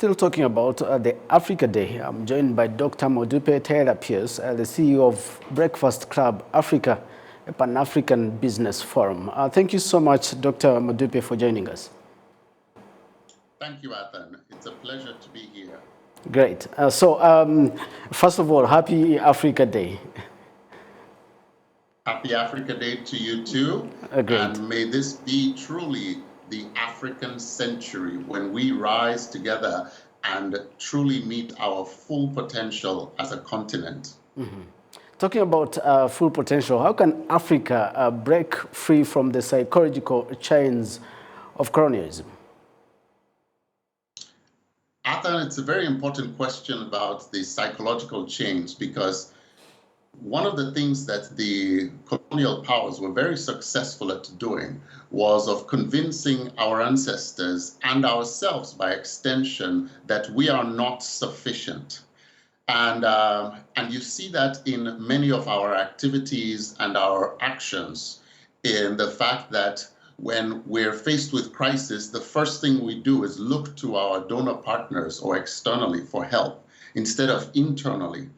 Still talking about the Africa Day, I'm joined by Dr. Modupe Taylor-Pearce, the CEO of Breakfast Club Africa, a Pan-African business forum. Thank you so much, Dr. Modupe, for joining us. Thank you, Athan. It's a pleasure to be here. Great. First of all, happy Africa Day. Happy Africa Day to you too. Great. And may this be truly the African century when we rise together and truly meet our full potential as a continent. Mm-hmm. Talking about full potential, how can Africa break free from the psychological chains of colonialism? Athan, it's a very important question about the psychological chains, because one of the things that the colonial powers were very successful at doing was of convincing our ancestors and ourselves by extension that we are not sufficient. And you see that in many of our activities and our actions, in the fact that when we're faced with crisis, the first thing we do is look to our donor partners or externally for help instead of internally.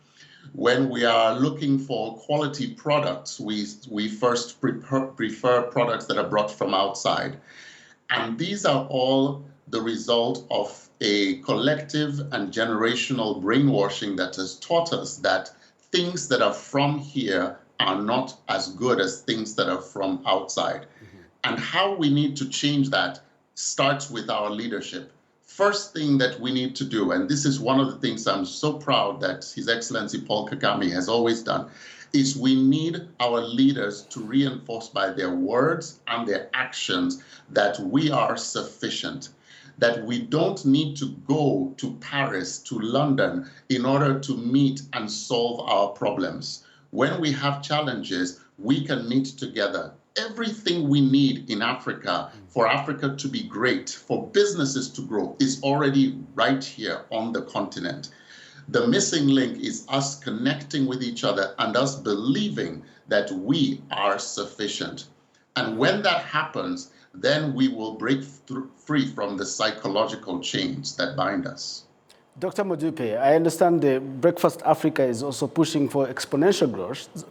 When we are looking for quality products, we first prefer products that are brought from outside. And these are all the result of a collective and generational brainwashing that has taught us that things that are from here are not as good as things that are from outside. Mm-hmm. And how we need to change that starts with our leadership. First thing that we need to do, and this is one of the things I'm so proud that His Excellency Paul Kagame has always done, is we need our leaders to reinforce by their words and their actions that we are sufficient, that we don't need to go to Paris, to London, in order to meet and solve our problems. When we have challenges, we can meet together. Everything we need in Africa, for Africa to be great, for businesses to grow, is already right here on the continent. The missing link is us connecting with each other and us believing that we are sufficient. And when that happens, then we will break free from the psychological chains that bind us. Dr. Modupe, I understand the Breakfast Africa is also pushing for exponential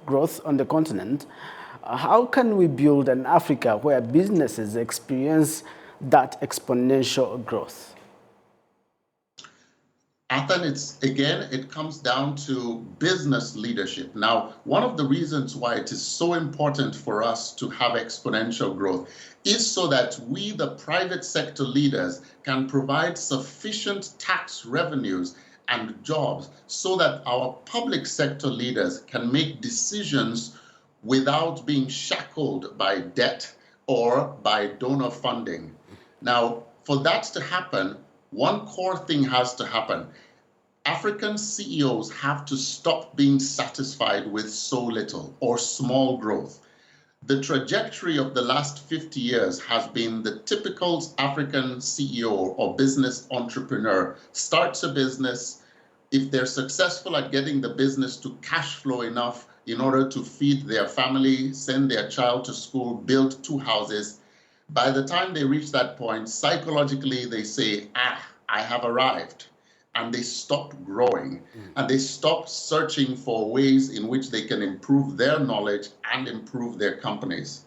growth on the continent. How can we build an Africa where businesses experience that exponential growth? Athan, it comes down to business leadership. Now, one of the reasons why it is so important for us to have exponential growth is so that we, the private sector leaders, can provide sufficient tax revenues and jobs so that our public sector leaders can make decisions without being shackled by debt or by donor funding. Now, for that to happen, one core thing has to happen. African CEOs have to stop being satisfied with so little or small growth. The trajectory of the last 50 years has been the typical African CEO or business entrepreneur starts a business. If they're successful at getting the business to cash flow enough in order to feed their family, send their child to school, build 2 houses, by the time they reach that point, psychologically they say, I have arrived. And they stop growing, and they stop searching for ways in which they can improve their knowledge and improve their companies.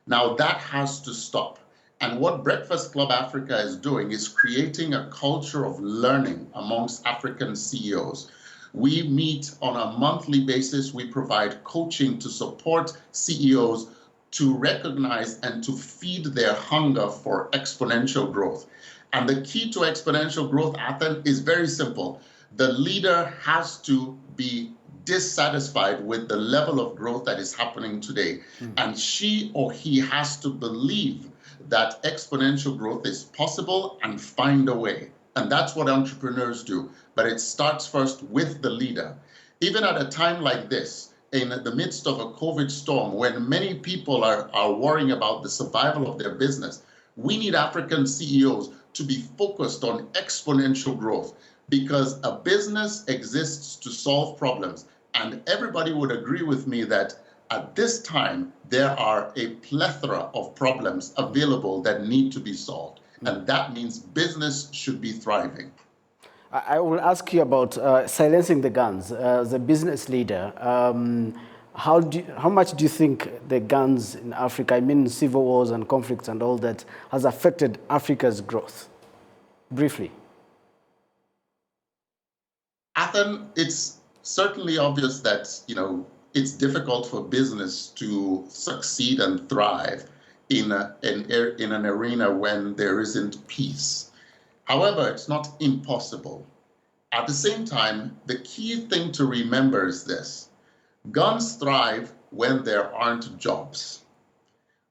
Now that has to stop. And what Breakfast Club Africa is doing is creating a culture of learning amongst African CEOs. We meet on a monthly basis. We provide coaching to support CEOs to recognize and to feed their hunger for exponential growth. And the key to exponential growth, Athan, is very simple. The leader has to be dissatisfied with the level of growth that is happening today. And she or he has to believe that exponential growth is possible and find a way. And that's what entrepreneurs do. But it starts first with the leader. Even at a time like this, in the midst of a COVID storm, when many people are worrying about the survival of their business, we need African CEOs to be focused on exponential growth, because a business exists to solve problems. And everybody would agree with me that at this time, there are a plethora of problems available that need to be solved. And that means business should be thriving. I will ask you about silencing the guns. As a business leader, how much do you think the guns in Africa, I mean civil wars and conflicts and all that, has affected Africa's growth? Briefly. Athan, it's certainly obvious that, it's difficult for business to succeed and thrive in an arena when there isn't peace. However, it's not impossible. At the same time, the key thing to remember is this: guns thrive when there aren't jobs.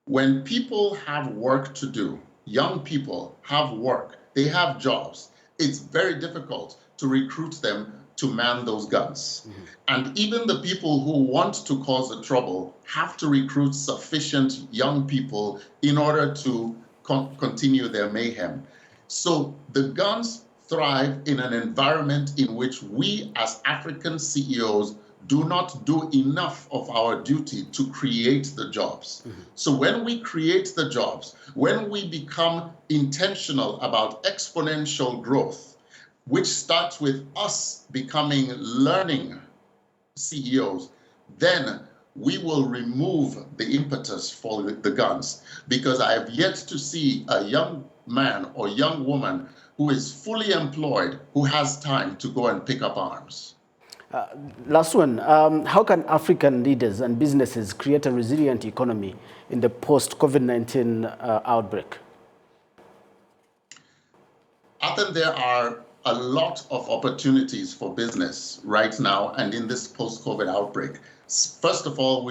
When people have work to do, young people have work, they have jobs, it's very difficult to recruit them to man those guns. Mm-hmm. And even the people who want to cause the trouble have to recruit sufficient young people in order to continue their mayhem. So the guns thrive in an environment in which we as African CEOs do not do enough of our duty to create the jobs. Mm-hmm. So when we create the jobs, when we become intentional about exponential growth, which starts with us becoming learning CEOs, then we will remove the impetus for the guns. Because I have yet to see a young man or young woman who is fully employed, who has time to go and pick up arms. Last one, how can African leaders and businesses create a resilient economy in the post-COVID-19 outbreak? I think there are a lot of opportunities for business right now and in this post-COVID outbreak. First of all,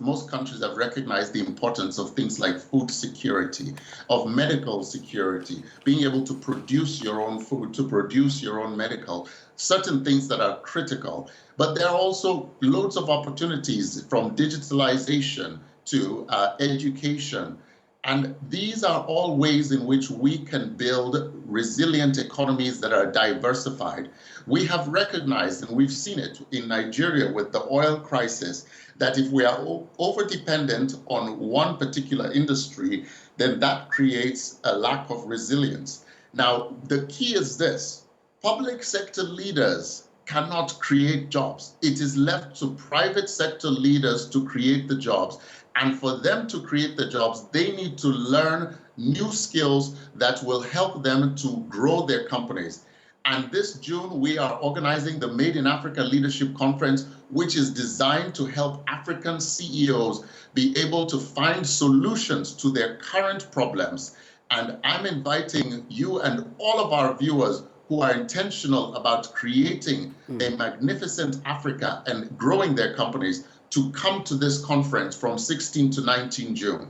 most countries have recognized the importance of things like food security, of medical security, being able to produce your own food, to produce your own medical, certain things that are critical. But there are also loads of opportunities from digitalization to education. And these are all ways in which we can build resilient economies that are diversified. We have recognized, and we've seen it in Nigeria with the oil crisis, that if we are over-dependent on one particular industry, then that creates a lack of resilience. Now, the key is this: public sector leaders cannot create jobs. It is left to private sector leaders to create the jobs. And for them to create the jobs, they need to learn new skills that will help them to grow their companies. And this June, we are organizing the Made in Africa Leadership Conference, which is designed to help African CEOs be able to find solutions to their current problems. And I'm inviting you and all of our viewers who are intentional about creating a magnificent Africa and growing their companies to come to this conference from 16 to 19 June.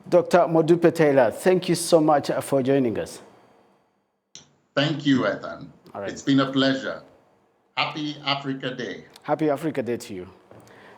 Dr. Modupe Taylor, thank you so much for joining us. Thank you, Athan. All right. It's been a pleasure. Happy Africa Day. Happy Africa Day to you.